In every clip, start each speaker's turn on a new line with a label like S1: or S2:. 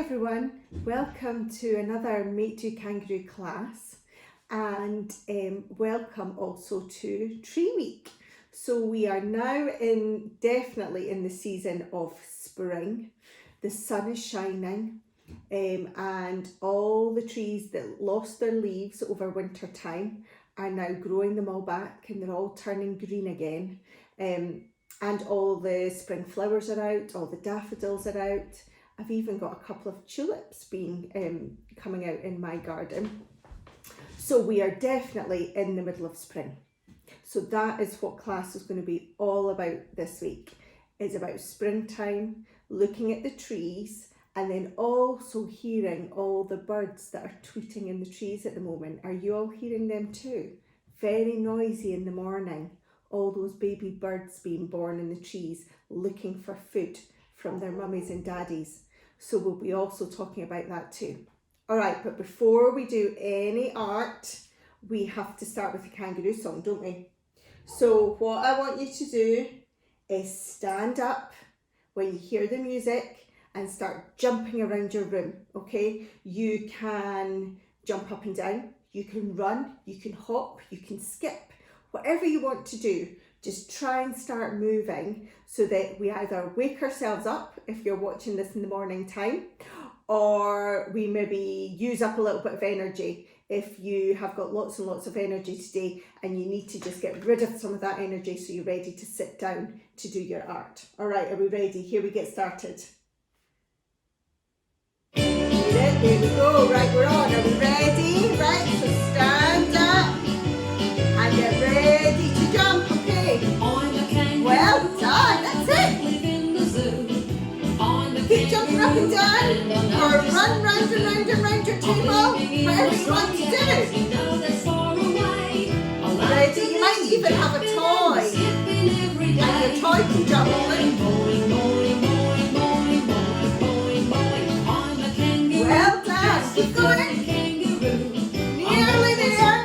S1: everyone, welcome to another Mate Do Kangaroo class, and welcome also to Tree Week. So we are now definitely in the season of spring. The sun is shining and all the trees that lost their leaves over winter time are now growing them all back, and they're all turning green again, and all the spring flowers are out, all the daffodils are out. I've even got a couple of tulips coming out in my garden. So we are definitely in the middle of spring. So that is what class is going to be all about this week. It's about springtime, looking at the trees, and then also hearing all the birds that are tweeting in the trees at the moment. Are you all hearing them too? Very noisy in the morning. All those baby birds being born in the trees, looking for food from their mummies and daddies. So we'll be also talking about that too. All right, but before we do any art, we have to start with the kangaroo song, don't we? So what I want you to do is stand up when you hear the music and start jumping around your room, okay? You can jump up and down, you can run, you can hop, you can skip, whatever you want to do. Just try and start moving so that we either wake ourselves up if you're watching this in the morning time, or we maybe use up a little bit of energy if you have got lots and lots of energy today and you need to just get rid of some of that energy so you're ready to sit down to do your art. All right, are we ready? Here we get started. Here we go. Right, we're on. Are we ready? Right, so stand up and get ready to jump. Well done, that's it. Keep jumping up and down, or run round and round and round your table, whatever you want to do. Ready? You might even have a toy, and your toy can jump on. Well done, keep going. Nearly there.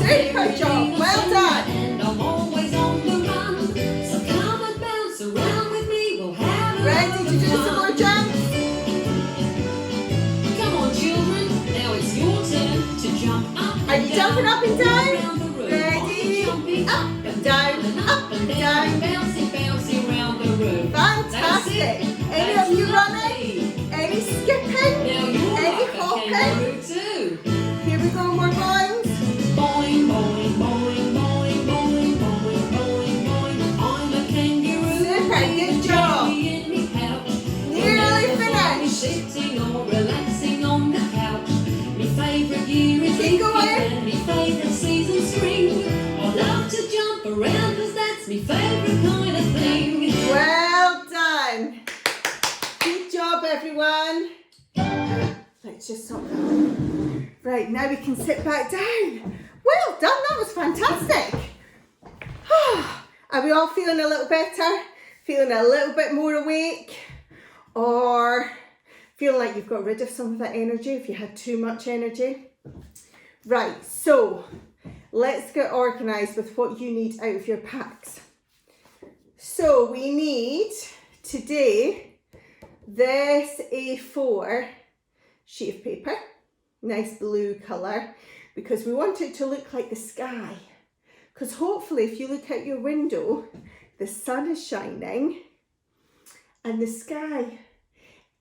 S1: Super job, well done.
S2: And I'm always on the run, so come and bounce around with me, we'll have a
S1: ready to do some more jumps?
S2: Come on children, now it's your turn to jump up.
S1: Are you jumping up and down?
S2: Ready?
S1: Up and down, up and down.
S2: Bouncy, bouncy around the room.
S1: Fantastic. Any of you running? Any skipping?
S2: Now you're
S1: any
S2: like
S1: hopping?
S2: a kangaroo too.
S1: Here we go, more boings.
S2: Boing, boing, boing, boing, boing, boing, boing, boing. I'm a kangaroo.
S1: Super, good job. Nearly finished.
S2: Sitting or relaxing on the couch. My favourite year is
S1: Keep
S2: winter
S1: going.
S2: and my favourite season spring. I love to jump around because that's my favourite kind of thing.
S1: Well done. Good job, everyone. Let's just stop that. Right, now we can sit back down. Well done, that was fantastic. Are we all feeling a little better? Feeling a little bit more awake? Or feeling like you've got rid of some of that energy if you had too much energy? Right, so let's get organised with what you need out of your packs. So we need today this A4 sheet of paper, nice blue colour, because we want it to look like the sky. Because hopefully if you look out your window, the sun is shining and the sky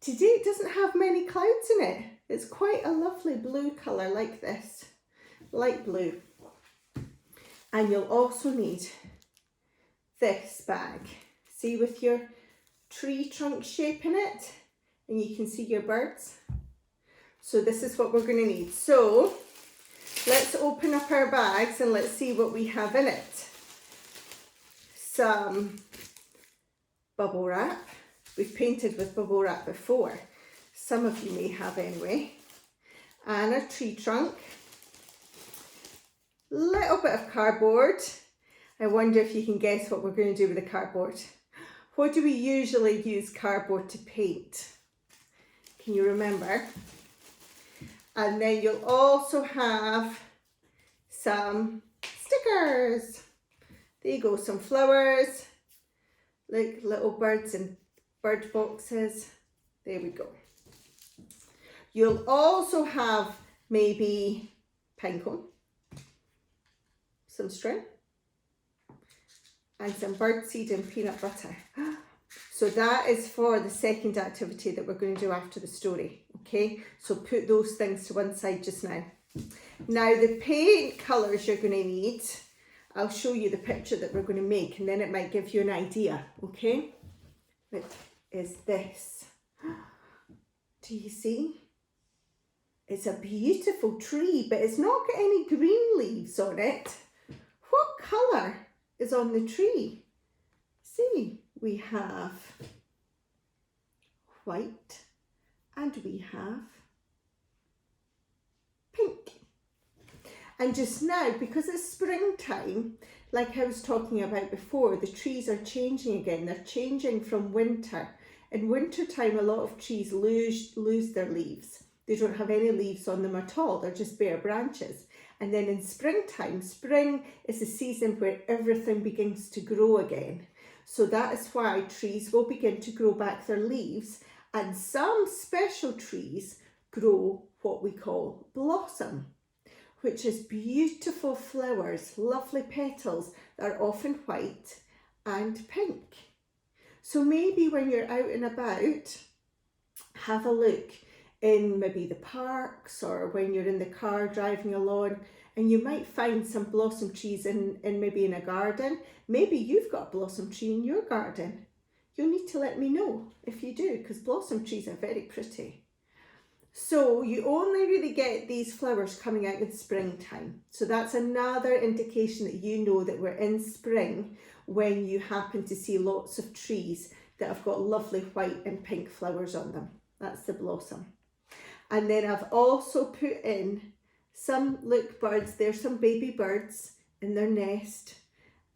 S1: today it doesn't have many clouds in it. It's quite a lovely blue colour like this, light blue. And you'll also need this bag. See, with your tree trunk shape in it, and you can see your birds. So this is what we're going to need. So let's open up our bags and let's see what we have in it. Some bubble wrap. We've painted with bubble wrap before. Some of you may have anyway. And a tree trunk. Little bit of cardboard. I wonder if you can guess what we're going to do with the cardboard. What do we usually use cardboard to paint? Can you remember? And then you'll also have some stickers. There you go, some flowers, like little birds and bird boxes. There we go. You'll also have maybe pine cone, some string, and some birdseed and peanut butter. So that is for the second activity that we're going to do after the story, okay? So put those things to one side just now. Now the paint colours you're going to need, I'll show you the picture that we're going to make and then it might give you an idea, okay? It is this. Do you see? It's a beautiful tree, but it's not got any green leaves on it. What colour is on the tree? See, we have white and we have pink. And just now, because it's springtime, like I was talking about before, the trees are changing again. They're changing from winter. In winter time, a lot of trees lose their leaves. They don't have any leaves on them at all. They're just bare branches. And then in springtime, spring is the season where everything begins to grow again. So that is why trees will begin to grow back their leaves, and some special trees grow what we call blossom, which is beautiful flowers, lovely petals that are often white and pink. So maybe when you're out and about, have a look in maybe the parks or when you're in the car driving along, and you might find some blossom trees in maybe in a garden. Maybe you've got a blossom tree in your garden. You'll need to let me know if you do, because blossom trees are very pretty. So you only really get these flowers coming out in springtime. So that's another indication that you know that we're in spring when you happen to see lots of trees that have got lovely white and pink flowers on them. That's the blossom. And then I've also put in some, look, birds. There's some baby birds in their nest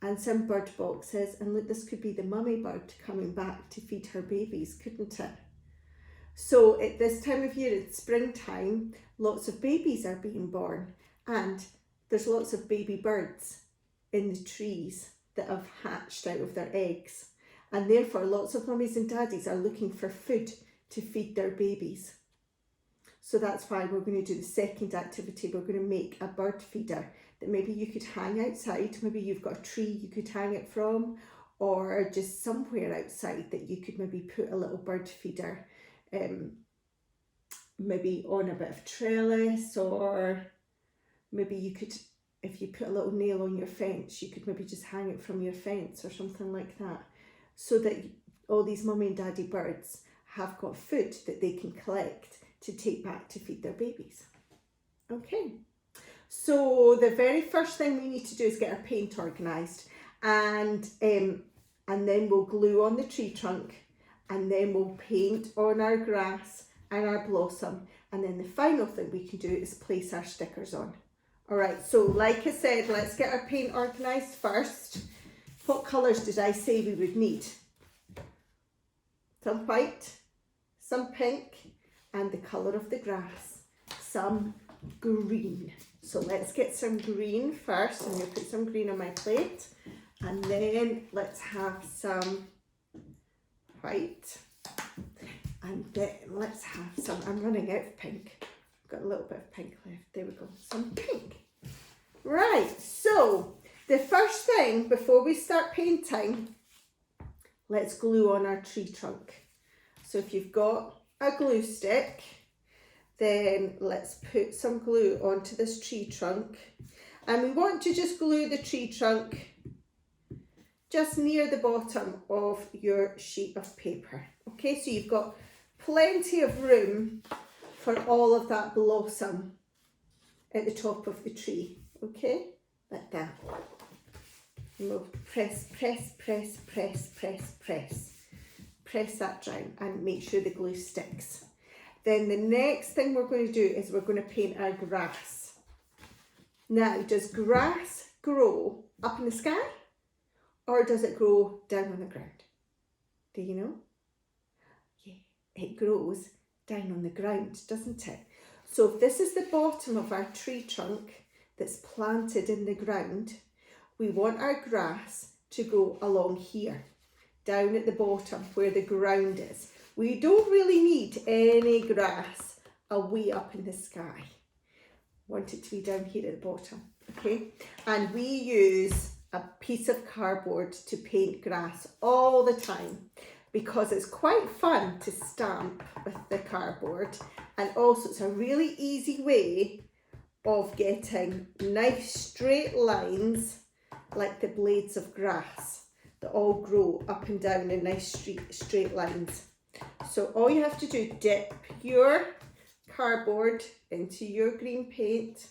S1: and some bird boxes. And look, this could be the mummy bird coming back to feed her babies, couldn't it? So at this time of year, it's springtime, lots of babies are being born and there's lots of baby birds in the trees that have hatched out of their eggs. And therefore, lots of mummies and daddies are looking for food to feed their babies. So that's why we're going to do the second activity. We're going to make a bird feeder that maybe you could hang outside. Maybe you've got a tree you could hang it from, or just somewhere outside that you could maybe put a little bird feeder, maybe on a bit of trellis, or maybe you could, if you put a little nail on your fence, you could maybe just hang it from your fence or something like that, so that all these mummy and daddy birds have got food that they can collect to take back to feed their babies. Okay, so the very first thing we need to do is get our paint organised, and then we'll glue on the tree trunk, and then we'll paint on our grass and our blossom, and then the final thing we can do is place our stickers on. All right, so like I said, let's get our paint organised first. What colours did I say we would need? Some white, some pink, and the colour of the grass, some green. So let's get some green first. I'm going to put some green on my plate, and then let's have some white, and then let's have some, I'm running out of pink. I've got a little bit of pink left. There we go, some pink. Right, so the first thing before we start painting, let's glue on our tree trunk. So if you've got a glue stick, then let's put some glue onto this tree trunk, and we want to just glue the tree trunk just near the bottom of your sheet of paper. Okay, so you've got plenty of room for all of that blossom at the top of the tree. Okay, like that. And we'll press, press, press, press, press, press. Press that down and make sure the glue sticks. Then the next thing we're going to do is we're going to paint our grass. Now, does grass grow up in the sky, or does it grow down on the ground? Do you know? Yeah, it grows down on the ground, doesn't it? So if this is the bottom of our tree trunk that's planted in the ground, we want our grass to go along here. down at the bottom where the ground is. We don't really need any grass away up in the sky. Want it to be down here at the bottom, okay? And we use a piece of cardboard to paint grass all the time because it's quite fun to stamp with the cardboard, and also it's a really easy way of getting nice straight lines like the blades of grass that all grow up and down in nice straight lines. So all you have to do, dip your cardboard into your green paint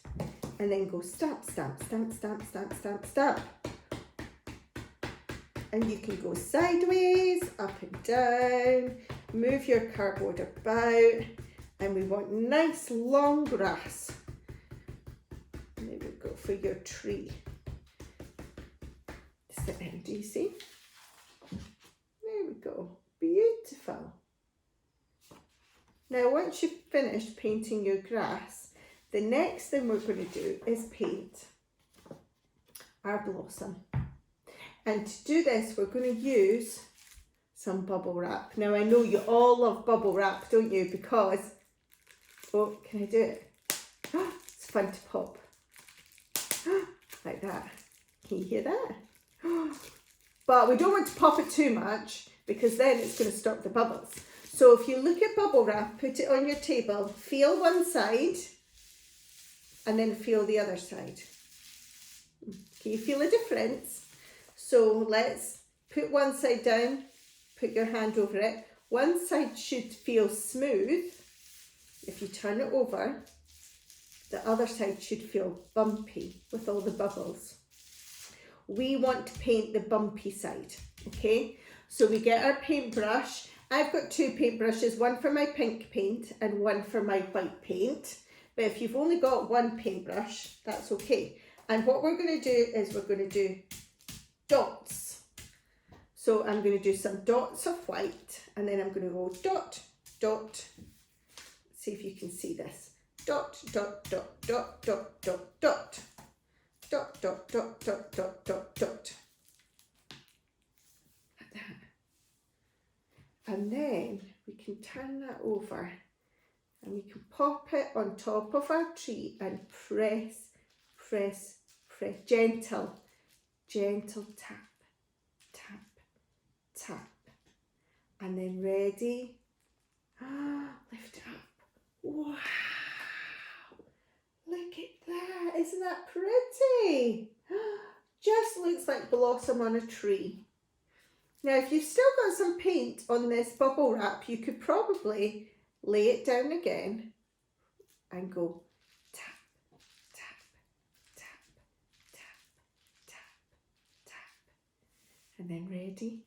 S1: and then go stamp, stamp, stamp, stamp, stamp, stamp, stamp. And you can go sideways, up and down, move your cardboard about, and we want nice long grass. And there we go for your tree. Sit in, do you see? There we go, beautiful. Now once you've finished painting your grass, the next thing we're going to do is paint our blossom. And to do this, we're going to use some bubble wrap. Now I know you all love bubble wrap, don't you? Because, oh, can I do it? It's fun to pop. Like that. Can you hear that? But we don't want to pop it too much because then it's going to stop the bubbles. So if you look at bubble wrap, put it on your table, feel one side and then feel the other side. Can you feel a difference? So let's put one side down, put your hand over it. One side should feel smooth. If you turn it over, the other side should feel bumpy with all the bubbles. We want to paint the bumpy side, okay? So we get our paintbrush. I've got two paintbrushes, one for my pink paint and one for my white paint. But if you've only got one paintbrush, that's okay. And what we're going to do is we're going to do dots. So I'm going to do some dots of white and then I'm going to go dot, dot. See if you can see this. Dot, dot, dot, dot, dot, dot, dot. Dot, dot, dot, dot, dot, dot, dot. Like that. And then we can turn that over and we can pop it on top of our tree and press, press, press, gentle tap, tap, tap. And then ready, lift it up. Wow, look at that, isn't that pretty? Just looks like blossom on a tree. Now if you've still got some paint on this bubble wrap, you could probably lay it down again and go tap, tap, tap, tap, tap, tap. And then ready.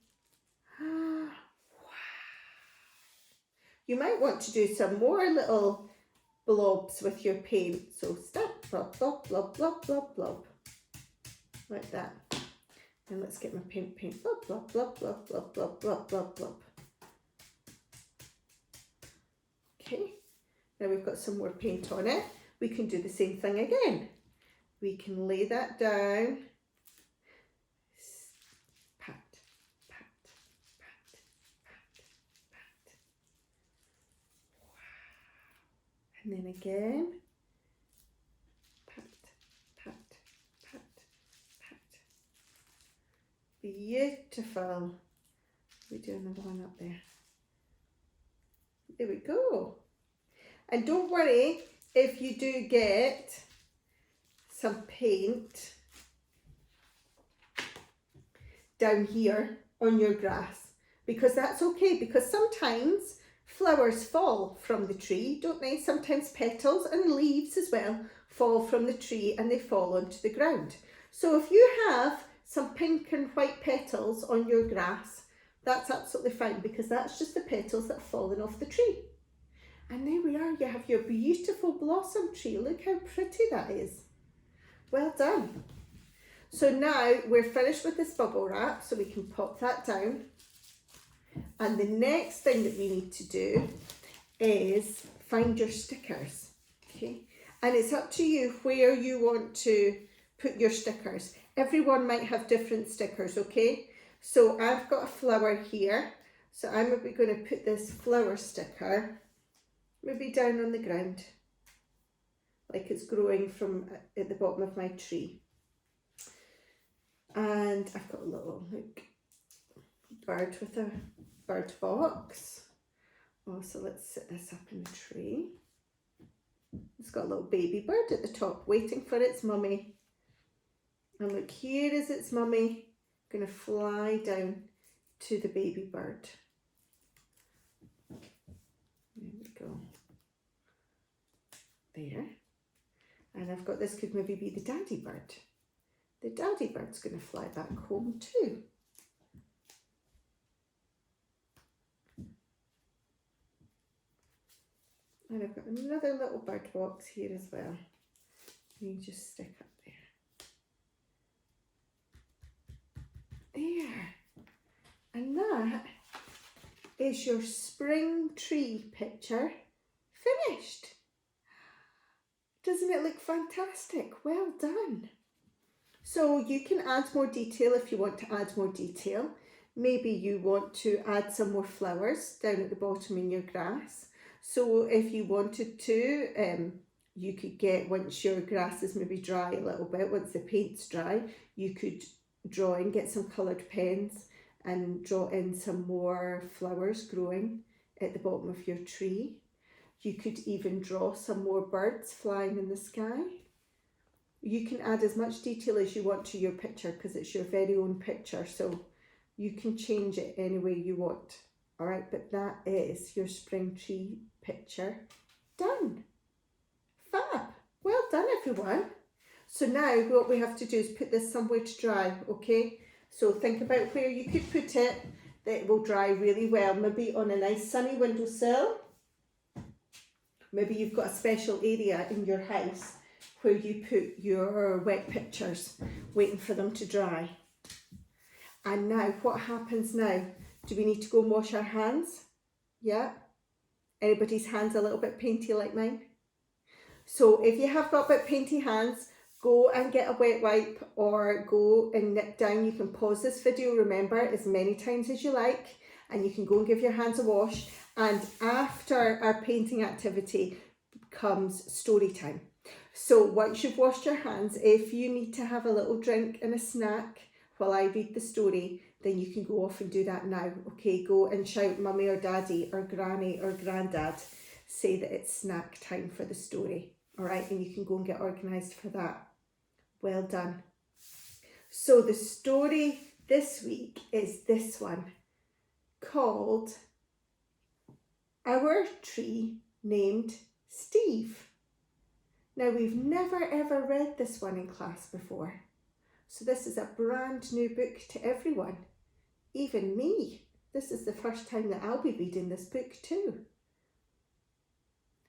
S1: Wow. You might want to do some more little blobs with your paint. So stamp, blob, blob, blob, blob, blob, blob. Like that. And let's get my paint, blob, blob, blob, blob, blob, blob, blob, blob, blob. Okay, now we've got some more paint on it. We can do the same thing again. We can lay that down. Pat, pat, pat, pat, pat. Wow. And then again. Pat, pat, pat, pat. Beautiful. We do another one up there. There we go. And don't worry if you do get some paint down here on your grass, because that's okay, because sometimes flowers fall from the tree, don't they? Sometimes petals and leaves as well fall from the tree and they fall onto the ground. So if you have some pink and white petals on your grass, that's absolutely fine, because that's just the petals that have fallen off the tree. And there we are, you have your beautiful blossom tree. Look how pretty that is. Well done. So now we're finished with this bubble wrap, so we can pop that down. And the next thing that we need to do is find your stickers, okay? And it's up to you where you want to put your stickers. Everyone might have different stickers, okay? So I've got a flower here. So I'm maybe going to put this flower sticker maybe down on the ground, like it's growing from at the bottom of my tree. And I've got a little bird with a bird box. Oh, so let's sit this up in the tree. It's got a little baby bird at the top waiting for its mummy. And look, here is its mummy going to fly down to the baby bird. There we go. There. And I've got, this could maybe be the daddy bird. The daddy bird's going to fly back home too. And I've got another little bird box here as well. You just stick up there. There. And that is your spring tree picture finished. Doesn't it look fantastic? Well done. So you can add more detail if you want to add more detail. Maybe you want to add some more flowers down at the bottom in your grass. So if you wanted to, you could get, once your grass is maybe dry a little bit, once the paint's dry, you could draw in, get some coloured pens and draw in some more flowers growing at the bottom of your tree. You could even draw some more birds flying in the sky. You can add as much detail as you want to your picture because it's your very own picture, so you can change it any way you want. All right, but that is your spring tree picture done. Fab. Well done, everyone. So now what we have to do is put this somewhere to dry, okay? So think about where you could put it that will dry really well. Maybe on a nice sunny windowsill. Maybe you've got a special area in your house where you put your wet pictures, waiting for them to dry. And now, what happens now? Do we need to go and wash our hands? Yeah? Anybody's hands a little bit painty like mine? So if you have got a bit painty hands, go and get a wet wipe or go and nip down. You can pause this video, remember, as many times as you like, and you can go and give your hands a wash. And after our painting activity comes story time. So once you've washed your hands, if you need to have a little drink and a snack while I read the story, then you can go off and do that now. Okay, go and shout mummy or daddy or granny or granddad, say that it's snack time for the story. All right, and you can go and get organised for that. Well done. So the story this week is this one, called Our Tree Named Steve. Now, we've never ever read this one in class before. So this is a brand new book to everyone, even me. This is the first time that I'll be reading this book too.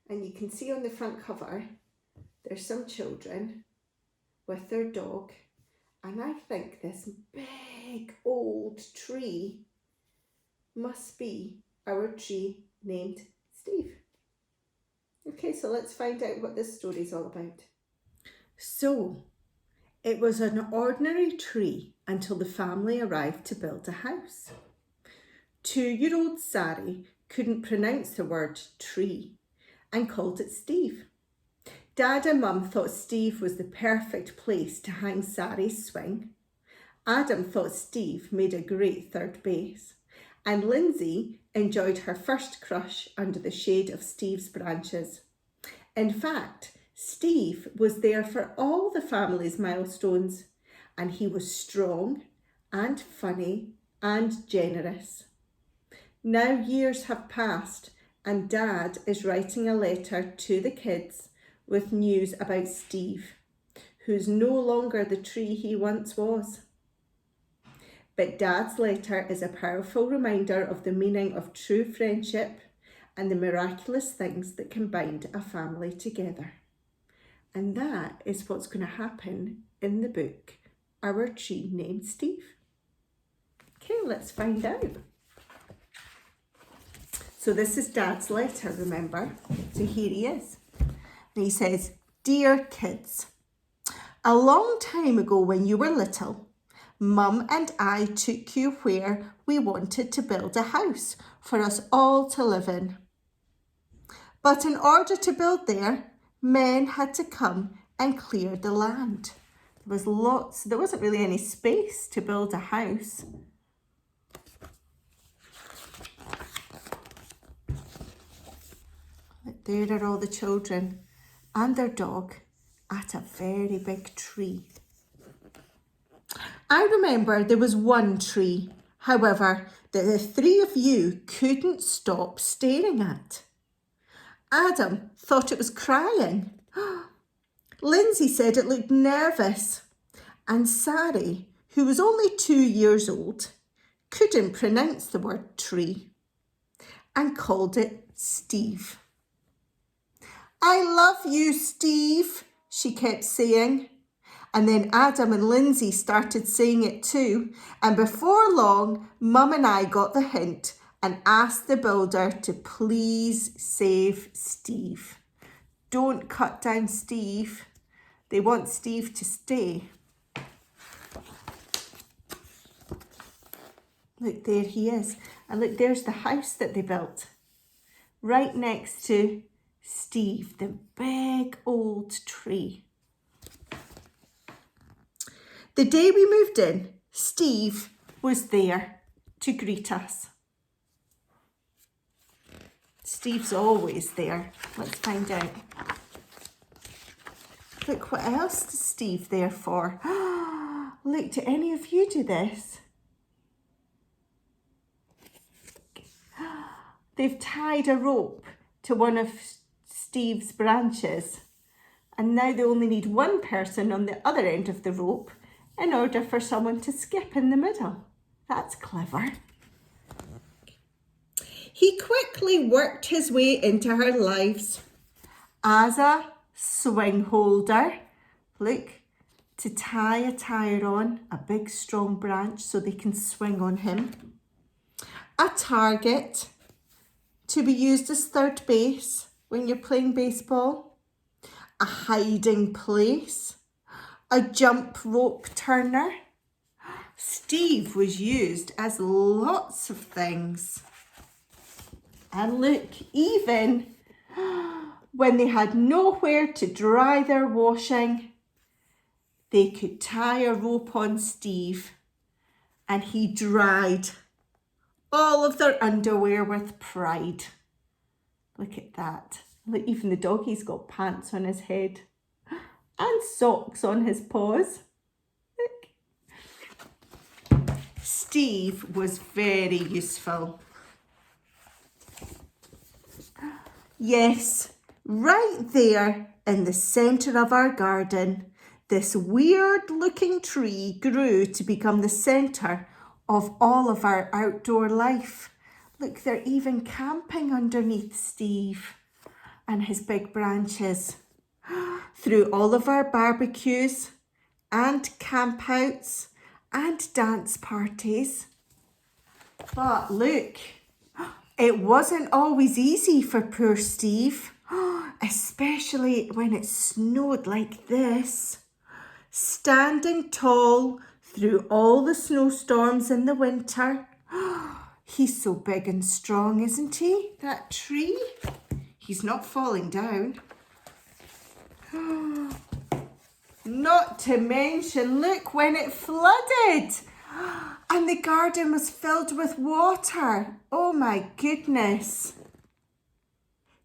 S1: And you can see on the front cover, there's some children with their dog. And I think this big old tree must be our tree named Steve. Okay, so let's find out what this story is all about. So, it was an ordinary tree until the family arrived to build a house. 2-year-old Sari couldn't pronounce the word tree and called it Steve. Dad and Mum thought Steve was the perfect place to hang Sari's swing. Adam thought Steve made a great third base. And Lindsay enjoyed her first crush under the shade of Steve's branches. In fact, Steve was there for all the family's milestones, and he was strong and funny and generous. Now years have passed, and Dad is writing a letter to the kids with news about Steve, who's no longer the tree he once was. But Dad's letter is a powerful reminder of the meaning of true friendship and the miraculous things that can bind a family together. And that is what's going to happen in the book, Our Tree Named Steve. Okay, let's find out. So this is Dad's letter, remember? So here he is. And he says, "Dear kids, a long time ago when you were little, Mum and I took you where we wanted to build a house for us all to live in. But in order to build there, men had to come and clear the land. There wasn't really any space to build a house. There are all the children and their dog at a very big tree. I remember there was one tree, however, that the three of you couldn't stop staring at. Adam thought it was crying. Lindsay said it looked nervous. And Sari, who was only 2 years old, couldn't pronounce the word tree and called it Steve. I love you, Steve, she kept saying. And then Adam and Lindsay started saying it too. And before long, Mum and I got the hint and asked the builder to please save Steve. Don't cut down Steve. They want Steve to stay. Look, there he is. And look, there's the house that they built. Right next to Steve, the big old tree. The day we moved in, Steve was there to greet us. Steve's always there. Let's find out. Look, what else is Steve there for? Look, do any of you do this? They've tied a rope to one of Steve's branches, and now they only need one person on the other end of the rope in order for someone to skip in the middle. That's clever. He quickly worked his way into our lives as a swing holder. Look, to tie a tire on a big strong branch so they can swing on him. A target to be used as third base when you're playing baseball. A hiding place. A jump rope turner. Steve was used as lots of things. And look, even when they had nowhere to dry their washing, they could tie a rope on Steve and he dried all of their underwear with pride. Look at that. Look, even the doggie's got pants on his head and socks on his paws. Look. Steve was very useful. Yes, right there in the centre of our garden, this weird-looking tree grew to become the centre of all of our outdoor life. Look, they're even camping underneath Steve and his big branches. Through all of our barbecues and campouts and dance parties. But look, it wasn't always easy for poor Steve, especially when it snowed like this. Standing tall through all the snowstorms in the winter. He's so big and strong, isn't he, that tree? He's not falling down. Not to mention, look, when it flooded and the garden was filled with water. Oh my goodness.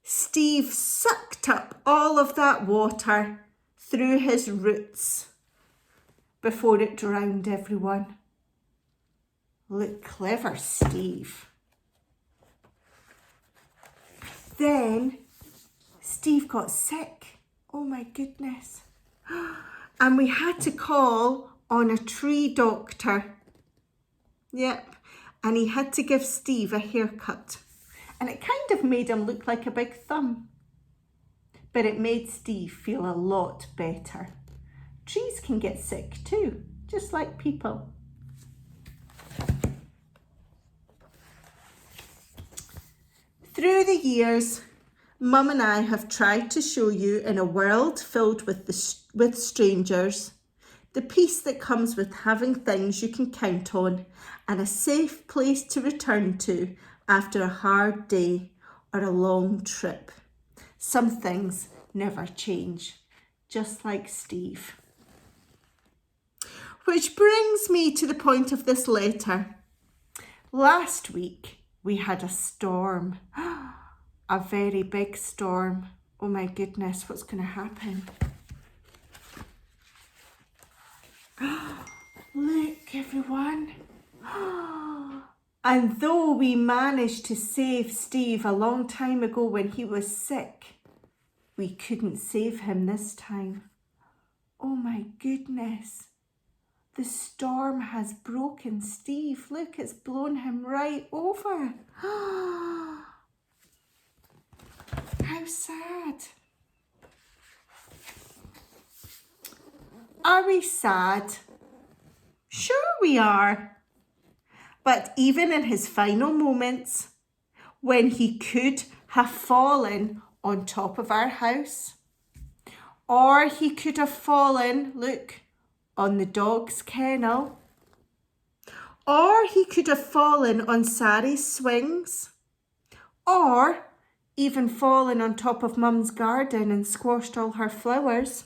S1: Steve sucked up all of that water through his roots before it drowned everyone. Look, clever Steve. Then Steve got sick. Oh my goodness. And we had to call on a tree doctor. Yep. And he had to give Steve a haircut. And it kind of made him look like a big thumb. But it made Steve feel a lot better. Trees can get sick too, just like people. Through the years, Mum and I have tried to show you in a world filled with strangers, The peace that comes with having things you can count on and a safe place to return to after a hard day or a long trip. Some things never change, just like Steve. Which brings me to the point of this letter. Last week we had a storm, a very big storm. Oh my goodness, what's going to happen? Look, everyone. And though we managed to save Steve a long time ago when he was sick, we couldn't save him this time. Oh my goodness. The storm has broken Steve. Look, it's blown him right over. How sad. Are we sad? Sure we are. But even in his final moments, when he could have fallen on top of our house, or he could have fallen, look, on the dog's kennel, or he could have fallen on Sary's swings, or even fallen on top of Mum's garden and squashed all her flowers.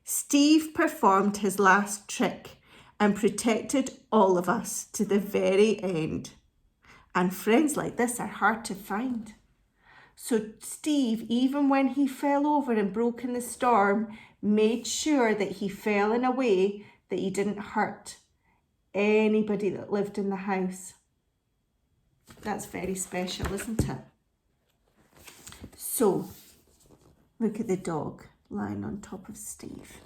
S1: Steve performed his last trick and protected all of us to the very end. And friends like this are hard to find. So Steve, even when he fell over and broke in the storm, made sure that he fell in a way that he didn't hurt anybody that lived in the house. That's very special, isn't it? So, look at the dog lying on top of Steve.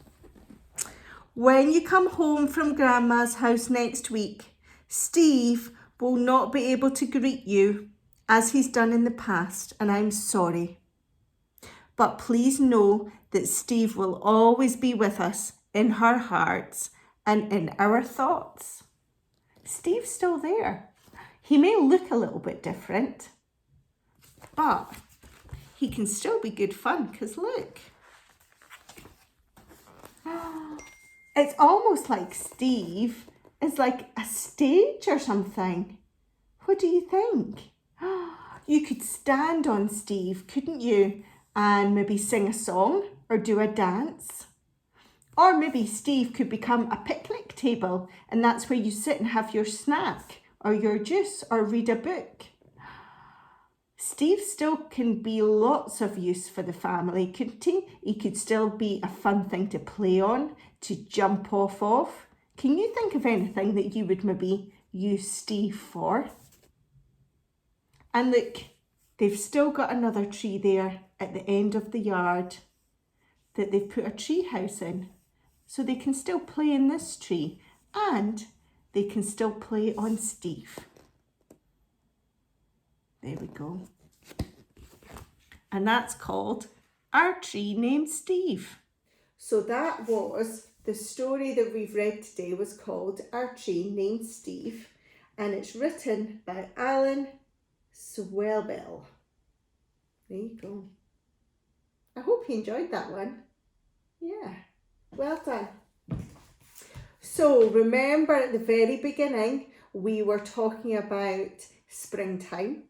S1: When you come home from Grandma's house next week, Steve will not be able to greet you as he's done in the past, and I'm sorry. But please know that Steve will always be with us in our hearts and in our thoughts. Steve's still there. He may look a little bit different, but he can still be good fun because look. It's almost like Steve is like a stage or something. What do you think? You could stand on Steve, couldn't you? And maybe sing a song or do a dance. Or maybe Steve could become a picnic table and that's where you sit and have your snack or your juice or read a book. Steve still can be lots of use for the family, couldn't he? He could still be a fun thing to play on, to jump off of. Can you think of anything that you would maybe use Steve for? And look, they've still got another tree there at the end of the yard that they've put a tree house in. So they can still play in this tree and they can still play on Steve. There we go. And that's called Our Tree Named Steve. So that was the story that we've read today was called Our Tree Named Steve. And it's written by Alan Swellbell. There you go. I hope you enjoyed that one. Yeah, well done. So remember at the very beginning, we were talking about springtime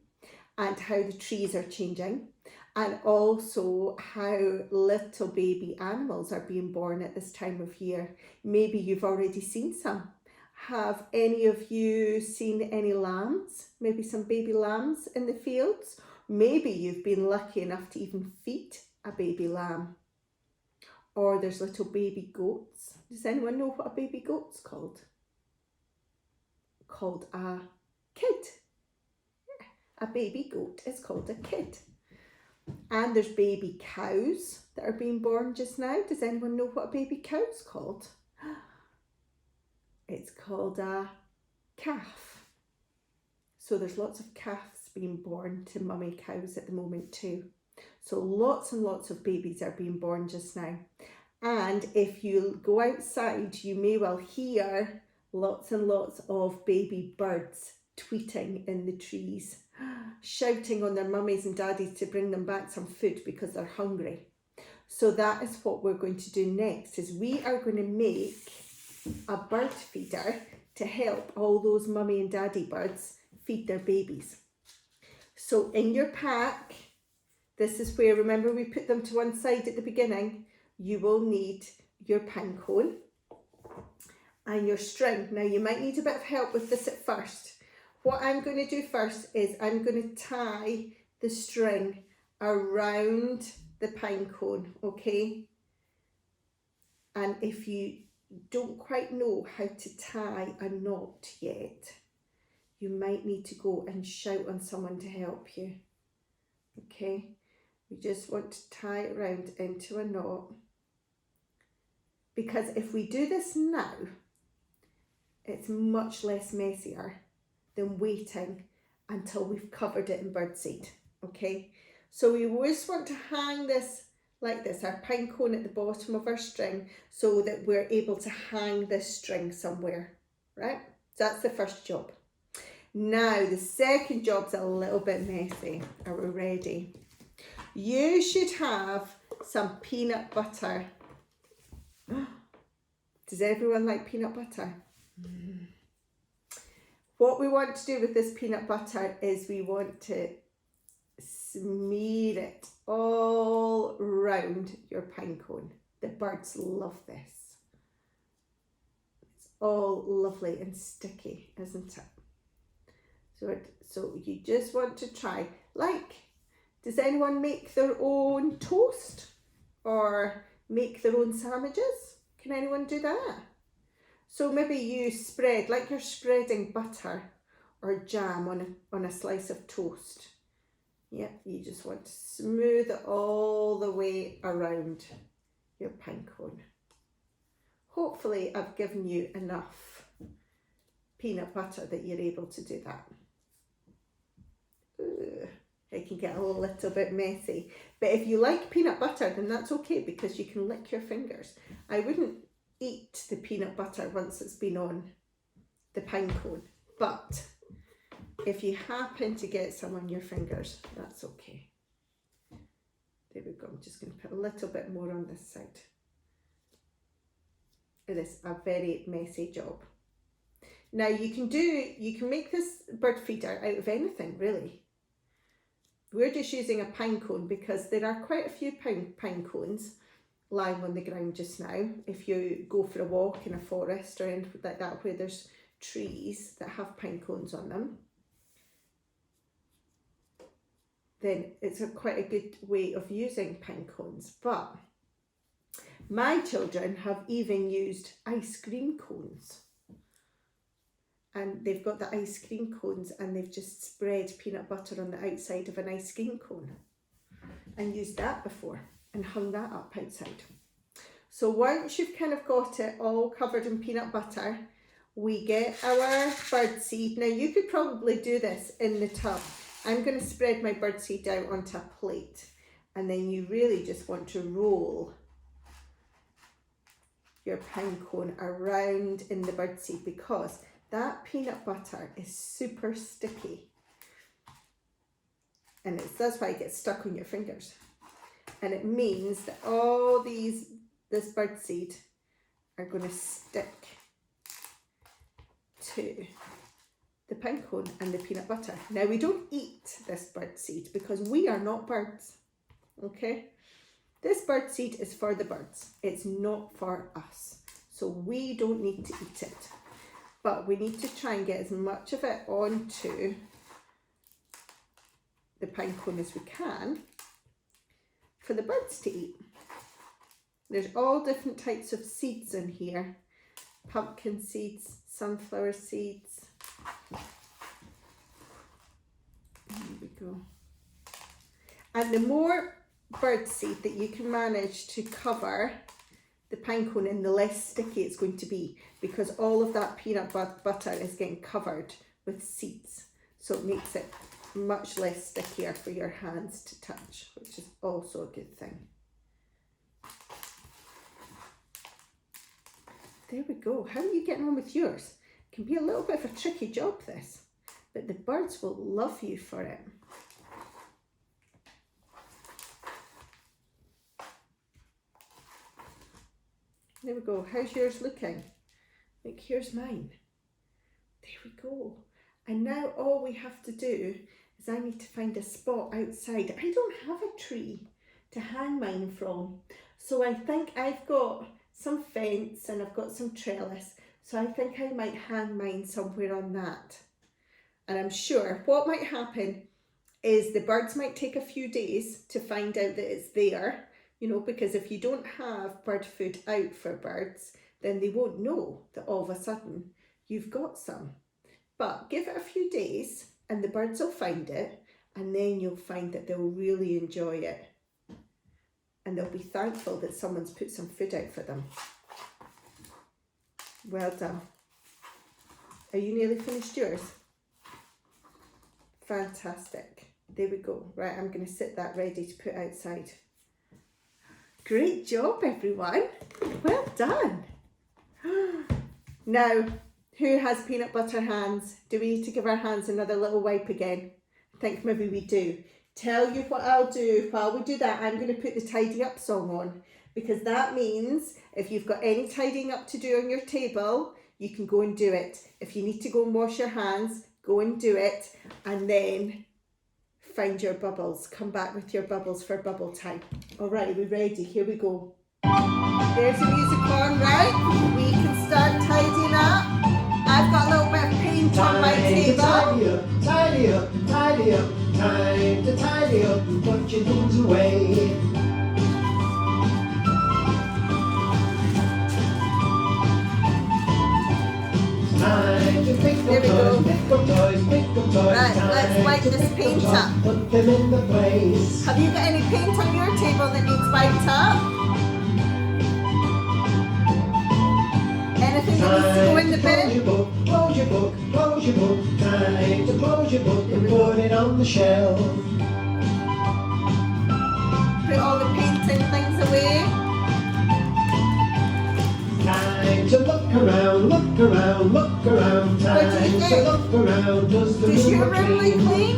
S1: and how the trees are changing and also how little baby animals are being born at this time of year. Maybe you've already seen some. Have any of you seen any lambs? Maybe some baby lambs in the fields? Maybe you've been lucky enough to even feed a baby lamb. Or there's little baby goats. Does anyone know what a baby goat's called? Called a kid. Yeah, a baby goat is called a kid. And there's baby cows that are being born just now. Does anyone know what a baby cow's called? It's called a calf. So there's lots of calves being born to mummy cows at the moment too. So lots and lots of babies are being born just now. And if you go outside, you may well hear lots and lots of baby birds tweeting in the trees, shouting on their mummies and daddies to bring them back some food because they're hungry. So that is what we're going to do next, is we are going to make a bird feeder to help all those mummy and daddy birds feed their babies. So in your pack, this is where, remember we put them to one side at the beginning, you will need your pine cone and your string. Now you might need a bit of help with this at first. What I'm going to do first is I'm going to tie the string around the pine cone, okay? And if you don't quite know how to tie a knot yet, you might need to go and shout on someone to help you, okay? We just want to tie it round into a knot, because if we do this now, it's much less messier than waiting until we've covered it in birdseed, okay? So we always want to hang this like this, our pine cone at the bottom of our string, so that we're able to hang this string somewhere, right? So that's the first job. Now the second job's a little bit messy. Are we ready? You should have some peanut butter. Does everyone like peanut butter? What we want to do with this peanut butter is we want to smear it all round your pine cone. The birds love this. It's all lovely and sticky, isn't it? So you just want to try, like, does anyone make their own toast or make their own sandwiches? Can anyone do that? So maybe you spread, like you're spreading butter or jam on a slice of toast. Yep, you just want to smooth it all the way around your pine cone. Hopefully I've given you enough peanut butter that you're able to do that. Ooh, it can get a little bit messy. But if you like peanut butter, then that's okay, because you can lick your fingers. I wouldn't eat the peanut butter once it's been on the pine cone, but if you happen to get some on your fingers, that's okay. There we go. I'm just going to put a little bit more on this side. It is a very messy job. Now you can make this bird feeder out of anything, really. We're just using a pine cone because there are quite a few pine cones lying on the ground just now. If you go for a walk in a forest or anything like that where there's trees that have pine cones on them, then it's quite a good way of using pine cones. But my children have even used ice cream cones. And they've got the ice cream cones and they've just spread peanut butter on the outside of an ice cream cone and used that before and hung that up outside. So once you've kind of got it all covered in peanut butter, we get our bird seed. Now you could probably do this in the tub. I'm going to spread my bird seed out onto a plate, and then you really just want to roll your pine cone around in the bird seed, because that peanut butter is super sticky, and that's why it gets stuck on your fingers. And it means that all this bird seed are going to stick to the pine cone and the peanut butter. Now we don't eat this bird seed because we are not birds, okay? This bird seed is for the birds. It's not for us. So we don't need to eat it. But we need to try and get as much of it onto the pine cone as we can for the birds to eat. There's all different types of seeds in here. Pumpkin seeds, sunflower seeds. There we go. And the more bird seed that you can manage to cover the pine cone in, the less sticky it's going to be, because all of that peanut butter is getting covered with seeds. So it makes it much less stickier for your hands to touch, which is also a good thing. There we go. How are you getting on with yours? It can be a little bit of a tricky job, this, but the birds will love you for it. There we go. How's yours looking? Look, here's mine. There we go. And now all we have to do is I need to find a spot outside. I don't have a tree to hang mine from. So I think I've got some fence and I've got some trellis. So I think I might hang mine somewhere on that. And I'm sure what might happen is the birds might take a few days to find out that it's there, you know, because if you don't have bird food out for birds, then they won't know that all of a sudden you've got some. But give it a few days and the birds will find it, and then you'll find that they'll really enjoy it. And they'll be thankful that someone's put some food out for them. Well done. Are you nearly finished yours? Fantastic. There we go. Right, I'm going to sit that ready to put outside. Great job, everyone. Well done. Now, who has peanut butter hands? Do we need to give our hands another little wipe again? I think maybe we do. Tell you what I'll do. While we do that, I'm going to put the tidy up song on, because that means if you've got any tidying up to do on your table, you can go and do it. If you need to go and wash your hands, go and do it, and then find your bubbles. Come back with your bubbles for bubble time. All right, we're ready. Here we go. There's the music on, right? We can start tidying up. I've got a little bit of paint on my table.
S3: Tidy up, tidy up, tidy up. Time to tidy up and put your things away. Time to pick up toys, pick up toys, pick up toys.
S1: Right, let's wipe this paint up.
S3: Put them in the place.
S1: Have you got any paint on your table that needs wiped up? Anything that needs to go in the bin?
S3: Close your book, close your book. Time to close your book and put it on the shelf.
S1: Put all the painting things away.
S3: Time to look around, look around, look around.
S1: What do you
S3: Time to
S1: think?
S3: look around. Does the
S1: Does
S3: room
S1: your
S3: look
S1: room look
S3: clean?
S1: clean?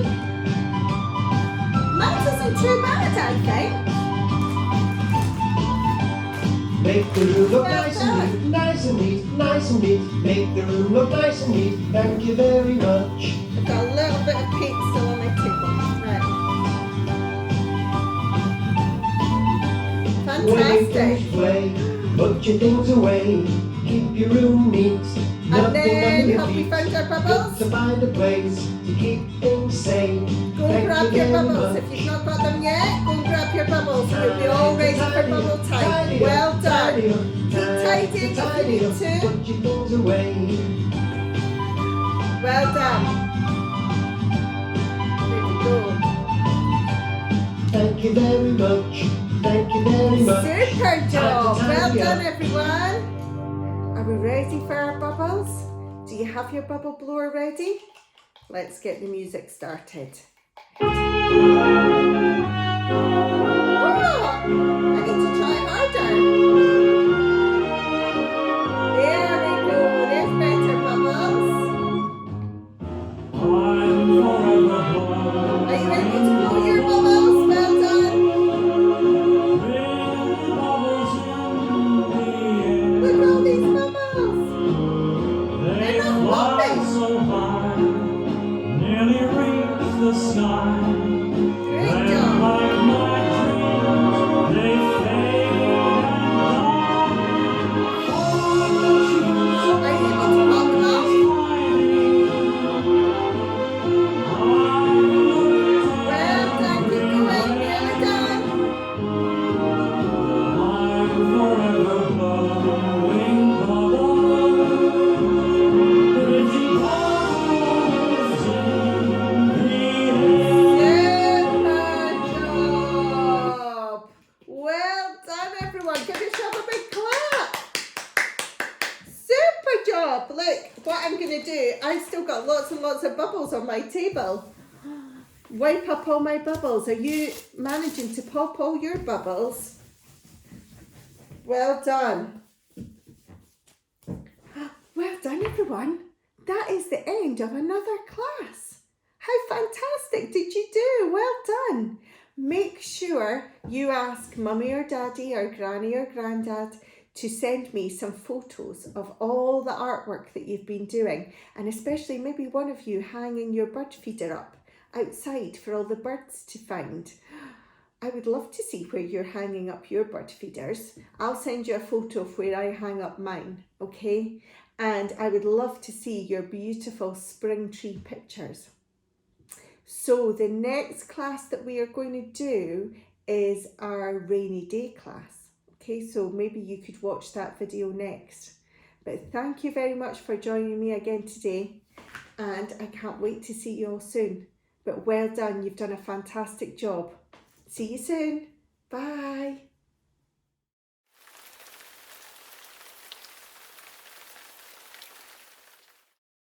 S1: Mine isn't too bad, I think.
S3: Make the room look
S1: Well
S3: nice and neat, nice and neat, nice and neat. Make the room look nice and neat. Thank you very much.
S1: I've got a little bit of paint still on my table. Right.
S3: When you
S1: Fantastic.
S3: finish play, put your things away. Keep your room neat.
S1: And
S3: Nothing
S1: then,
S3: under your
S1: have we
S3: feet.
S1: found our
S3: Got
S1: bubbles?
S3: to find a place to keep things safe.
S1: Go
S3: Thank
S1: grab
S3: you
S1: your
S3: very
S1: bubbles.
S3: much.
S1: If you've not got them yet, go grab your bubbles. You'll be all ready for
S3: Tidy up,
S1: bubble time.
S3: tidy up,
S1: Well done.
S3: tidy up,
S1: Keep
S3: time
S1: tidying
S3: to
S1: if you
S3: tidy
S1: need
S3: up.
S1: to.
S3: Put your things away.
S1: Well done. There we go.
S3: Thank you very much. Thank you very much.
S1: Super job.
S3: Time to
S1: Well
S3: tidy
S1: done,
S3: up.
S1: everyone. Are we ready for our bubbles? Do you have your bubble blower ready? Let's get the music started. Oh, I need to try harder. There we go. There's better bubbles. Are you ready to blow your bubbles? Well done. Look at all these bubbles. They're not popping.
S4: So high, nearly reach the sky.
S1: Great
S4: Then,
S1: job.
S4: like my dreams, they fade and die. On the cheeks of
S1: Are you able to pop them off? Well done. Keep going. Nearly done.
S4: I'm forever blowing bubbles. Pretty bubbles in the air.
S1: Super job. Well done, everyone. Give yourself a big clap. Super job. Look, what I'm going to do, I've still got lots and lots of bubbles on my table. Wipe up all my bubbles. Are you managing to pop all your bubbles? Well done. Well done, everyone. That is the end of another class. How fantastic did you do? Well done. Make sure you ask Mummy or Daddy or Granny or Grandad to send me some photos of all the artwork that you've been doing, and especially maybe one of you hanging your bird feeder up outside for all the birds to find. I would love to see where you're hanging up your bird feeders. I'll send you a photo of where I hang up mine, okay? And I would love to see your beautiful spring tree pictures. So the next class that we are going to do is our rainy day class. Okay, so maybe you could watch that video next. But thank you very much for joining me again today, and I can't wait to see you all soon. But well done, you've done a fantastic job. See you soon. Bye.